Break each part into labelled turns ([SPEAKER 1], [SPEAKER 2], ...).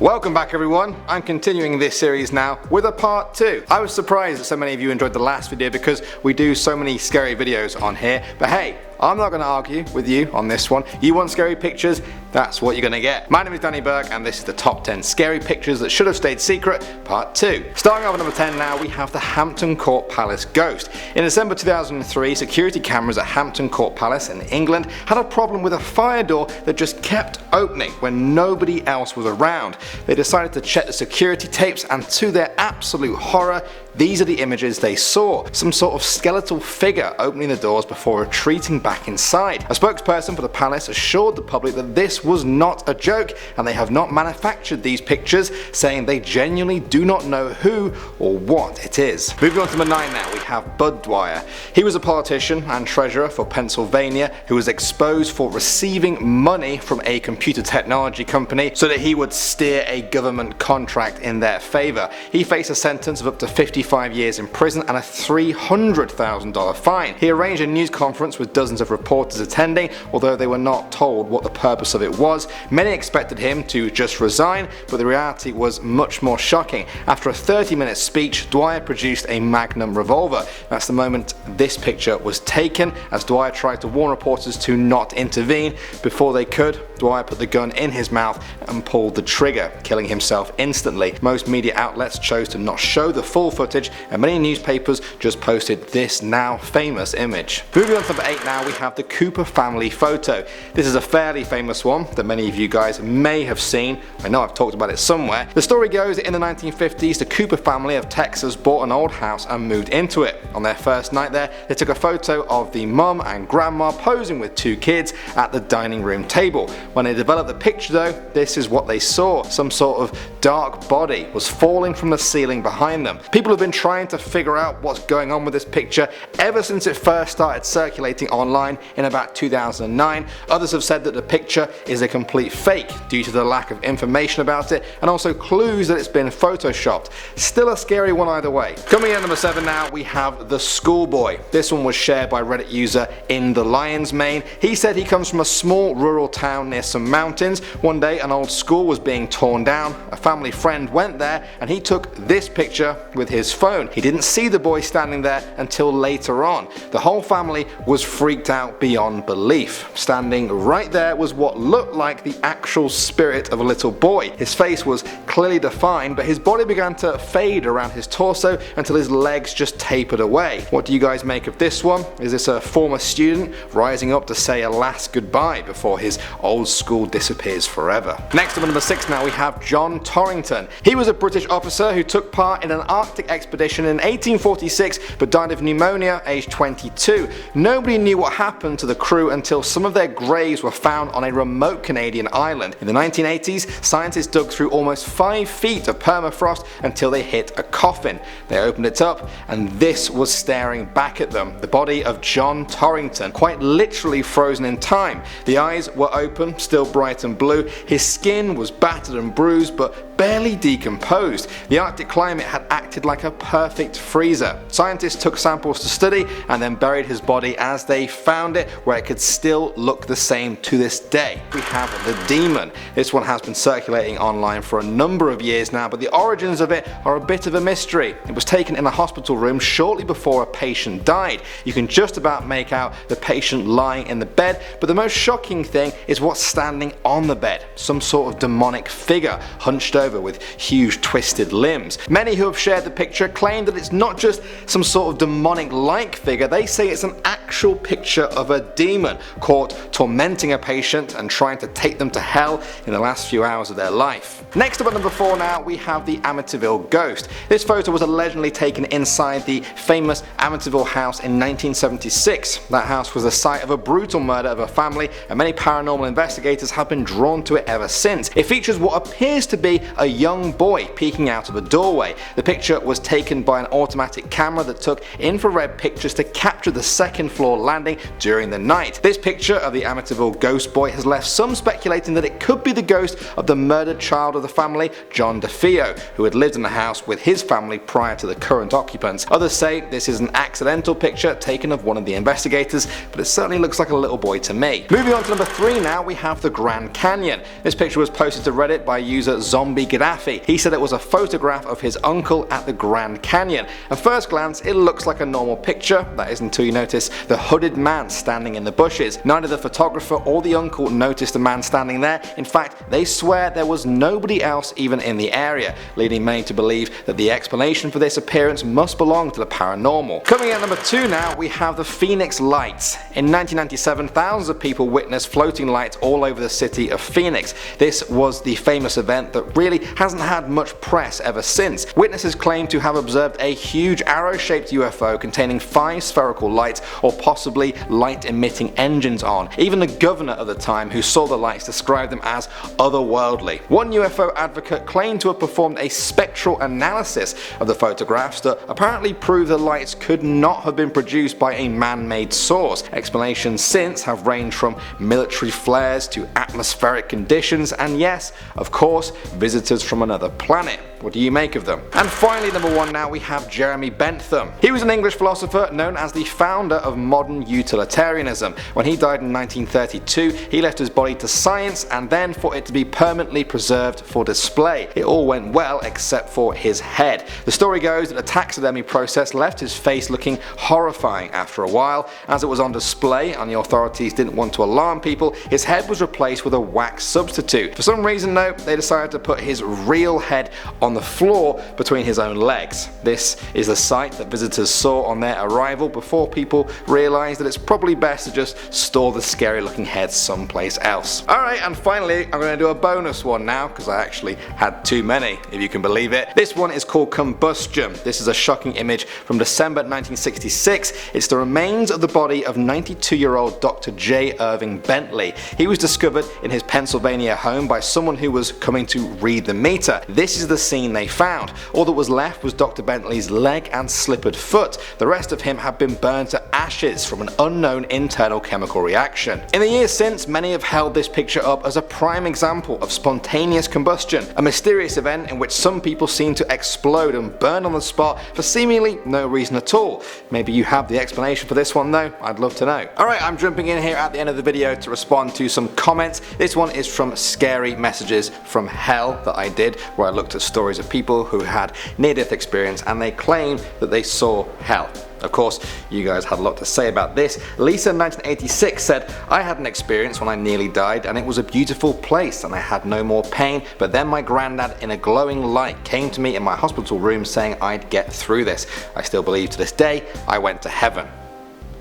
[SPEAKER 1] Welcome back everyone, I'm continuing this series now with a part 2. I was surprised that so many of you enjoyed the last video because we do so many scary videos on here, but hey, I'm not going to argue with you on this one. You want scary pictures? That's what you're going to get. My name is Danny Burke and this is the top 10 scary pictures that should have stayed secret, part 2. Starting off at number 10 now, we have the Hampton Court Palace ghost. In December 2003, security cameras at Hampton Court Palace in England had a problem with a fire door that just kept opening when nobody else was around. They decided to check the security tapes and to their absolute horror, these are the images they saw. Some sort of skeletal figure opening the doors before retreating back inside. A spokesperson for the palace assured the public that this was not a joke and they have not manufactured these pictures, saying they genuinely do not know who or what it is. Moving on to number 9 now, we have Bud Dwyer. He was a politician and treasurer for Pennsylvania who was exposed for receiving money from a computer technology company so that he would steer a government contract in their favour. He faced a sentence of up to 55 years in prison and a $300,000 fine. He arranged a news conference with dozens of reporters attending, although they were not told what the purpose of it was. Many expected him to just resign, but the reality was much more shocking. After a 30-minute speech, Dwyer produced a Magnum revolver. That's the moment this picture was taken, as Dwyer tried to warn reporters to not intervene. Before they could, Dwyer put the gun in his mouth and pulled the trigger, killing himself instantly. Most media outlets chose to not show the full footage, and many newspapers just posted this now famous image. Moving on to number 8 now, we have the Cooper family photo. This is a fairly famous one that many of you guys may have seen. I know I've talked about it somewhere. The story goes that in the 1950s, the Cooper family of Texas bought an old house and moved into it. On their first night there, they took a photo of the mum and grandma posing with 2 kids at the dining room table. When they developed the picture though, this is what they saw. Some sort of dark body was falling from the ceiling behind them. People have been trying to figure out what's going on with this picture ever since it first started circulating online in about 2009. Others have said that the picture is a complete fake due to the lack of information about it and also clues that it's been photoshopped. Still a scary one either way. Coming in at number 7 now, we have the schoolboy. This one was shared by Reddit user In the Lion's Mane. He said he comes from a small rural town near some mountains. One day an old school was being torn down. A family friend went there and he took this picture with his phone. He didn't see the boy standing there until later on. The whole family was freaked out beyond belief. Standing right there was what looked like the actual spirit of a little boy. His face was clearly defined, but his body began to fade around his torso until his legs just tapered away. What do you guys make of this one? Is this a former student rising up to say a last goodbye before his old school disappears forever? Next up at number 6 now, we have John Torrington. He was a British officer who took part in an Arctic expedition in 1846 but died of pneumonia aged 22. Nobody knew what happened to the crew until some of their graves were found on a remote Canadian island. In the 1980s, scientists dug through almost 5 feet of permafrost until they hit a coffin. They opened it up and this was staring back at them. The body of John Torrington, quite literally frozen in time. The eyes were open, still bright and blue. His skin was battered and bruised but barely decomposed. The Arctic climate had acted like a perfect freezer. Scientists took samples to study and then buried his body as they found it, where it could still look the same to this day. We have the demon. This one has been circulating online for a number of years now, but the origins of it are a bit of a mystery. It was taken in a hospital room shortly before a patient died. You can just about make out the patient lying in the bed, but the most shocking thing is what's standing on the bed. Some sort of demonic figure hunched over with huge twisted limbs. Many who have shared the picture claim that it's not just some sort of demonic-like figure. They say it's an actual picture of a demon caught tormenting a patient and trying to take them to hell in the last few hours of their life. Next up at number 4 now, we have the Amityville Ghost. This photo was allegedly taken inside the famous Amityville house in 1976. That house was the site of a brutal murder of a family, and many paranormal investigators have been drawn to it ever since. It features what appears to be a young boy peeking out of a doorway. The picture was taken by an automatic camera that took infrared pictures to capture the second floor landing during the night. This picture of the Amityville Ghost boy has left some speculating that it could be the ghost of the murdered child of the family, John DeFeo, who had lived in the house with his family prior to the current occupants. Others say this is an accidental picture taken of one of the investigators, but it certainly looks like a little boy to me. Moving on to number 3 now, we have the Grand Canyon. This picture was posted to Reddit by user Zombie Gaddafi. He said it was a photograph of his uncle at the Grand Canyon. At first glance, it looks like a normal picture, that is until you notice the hooded man standing in the bushes. Neither the photographer or the uncle noticed the man standing there. In fact, they swear there was nobody else even in the area, leading many to believe that the explanation for this appearance must belong to the paranormal. Coming at number 2 now, we have the Phoenix Lights. In 1997, thousands of people witnessed floating lights all over the city of Phoenix. This was the famous event that really hasn't had much press ever since. Witnesses claim to have observed a huge arrow-shaped UFO containing 5 spherical lights or possibly light-emitting engines on. Even the governor of the time who saw the lights described them as otherworldly. One UFO advocate claimed to have performed a spectral analysis of the photographs that apparently proved the lights could not have been produced by a man-made source. Explanations since have ranged from military flares to atmospheric conditions and yes, of course, visitors from another planet. What do you make of them? And finally, number 1 now, we have Jeremy Bentham. He was an English philosopher known as the founder of modern utilitarianism. When he died in 1932, he left his body to science and then for it to be permanently preserved for display. It all went well except for his head. The story goes that the taxidermy process left his face looking horrifying after a while. As it was on display and the authorities didn't want to alarm people, his head was replaced with a wax substitute. For some reason though, they decided to put his real head on the floor between his own legs. This is the sight that visitors saw on their arrival before people realised that it's probably best to just store the scary looking head someplace else. Alright, and finally I'm going to do a bonus one now because I actually had too many, if you can believe it. This one is called Combustion. This is a shocking image from December 1966. It's the remains of the body of 92-year-old Dr. J. Irving Bentley. He was discovered in his Pennsylvania home by someone who was coming to read the meter. This is the scene they found. All that was left was Dr. Bentley's leg and slippered foot. The rest of him had been burned to ashes from an unknown internal chemical reaction. In the years since, many have held this picture up as a prime example of spontaneous combustion, a mysterious event in which some people seem to explode and burn on the spot for seemingly no reason at all. Maybe you have the explanation for this one though, I'd love to know. Alright, I'm jumping in here at the end of the video to respond to some comments. This one is from Scary Messages from Hell that I did, where I looked at stories of people who had near-death experience and they claim that they saw hell. Of course, you guys had a lot to say about this. Lisa 1986 said, I had an experience when I nearly died and it was a beautiful place and I had no more pain, but then my granddad in a glowing light came to me in my hospital room saying I'd get through this. I still believe to this day I went to heaven.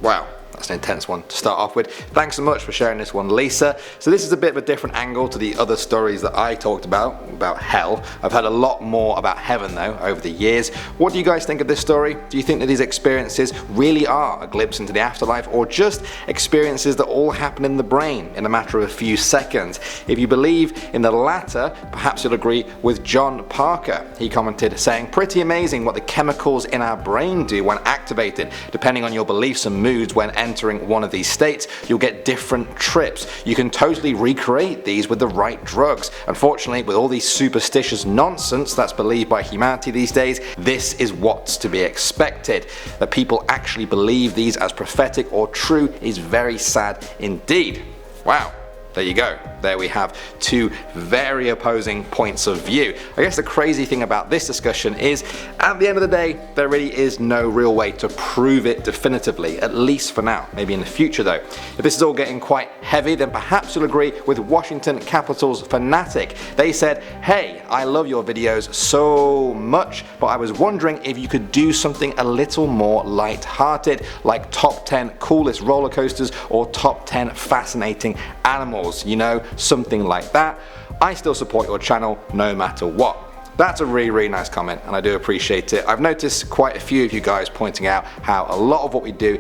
[SPEAKER 1] Wow. That's an intense one to start off with. Thanks so much for sharing this one, Lisa. So this is a bit of a different angle to the other stories that I talked about hell. I've heard a lot more about heaven though over the years. What do you guys think of this story? Do you think that these experiences really are a glimpse into the afterlife or just experiences that all happen in the brain in a matter of a few seconds? If you believe in the latter, perhaps you'll agree with John Parker. He commented saying, pretty amazing what the chemicals in our brain do when activated. Depending on your beliefs and moods when entering one of these states, you'll get different trips. You can totally recreate these with the right drugs. Unfortunately, with all these superstitious nonsense that's believed by humanity these days, this is what's to be expected. That people actually believe these as prophetic or true is very sad indeed. Wow. There you go. There we have two very opposing points of view. I guess the crazy thing about this discussion is, at the end of the day, there really is no real way to prove it definitively, at least for now. Maybe in the future though. If this is all getting quite heavy, then perhaps you'll agree with Washington Capital's Fanatic. They said, hey, I love your videos so much, but I was wondering if you could do something a little more light-hearted, like top 10 coolest roller coasters or top 10 fascinating animals. You know, something like that. I still support your channel no matter what. That's a really nice comment and I do appreciate it. I've noticed quite a few of you guys pointing out how a lot of what we do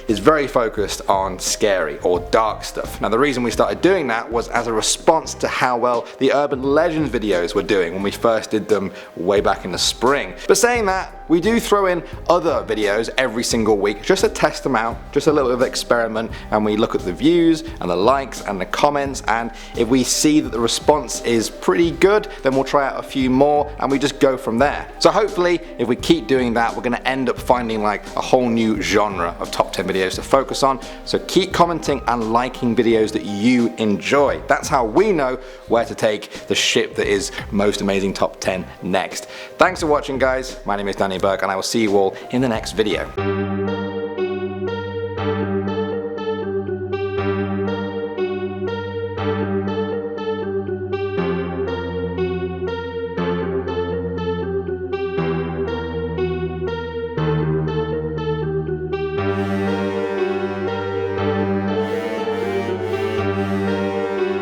[SPEAKER 1] is very focused on scary or dark stuff. Now the reason we started doing that was as a response to how well the urban legends videos were doing when we first did them way back in the spring. But saying that, we do throw in other videos every single week just to test them out, just a little bit of experiment, and we look at the views and the likes and the comments, and if we see that the response is pretty good, then we'll try out a few more and we just go from there. So hopefully if we keep doing that, we're going to end up finding like a whole new genre of top 10 videos to focus on. So keep commenting and liking videos that you enjoy. That's how we know where to take the ship that is Most Amazing Top 10 next. Thanks for watching, guys. My name is Danny Burke and I will see you all in the next video.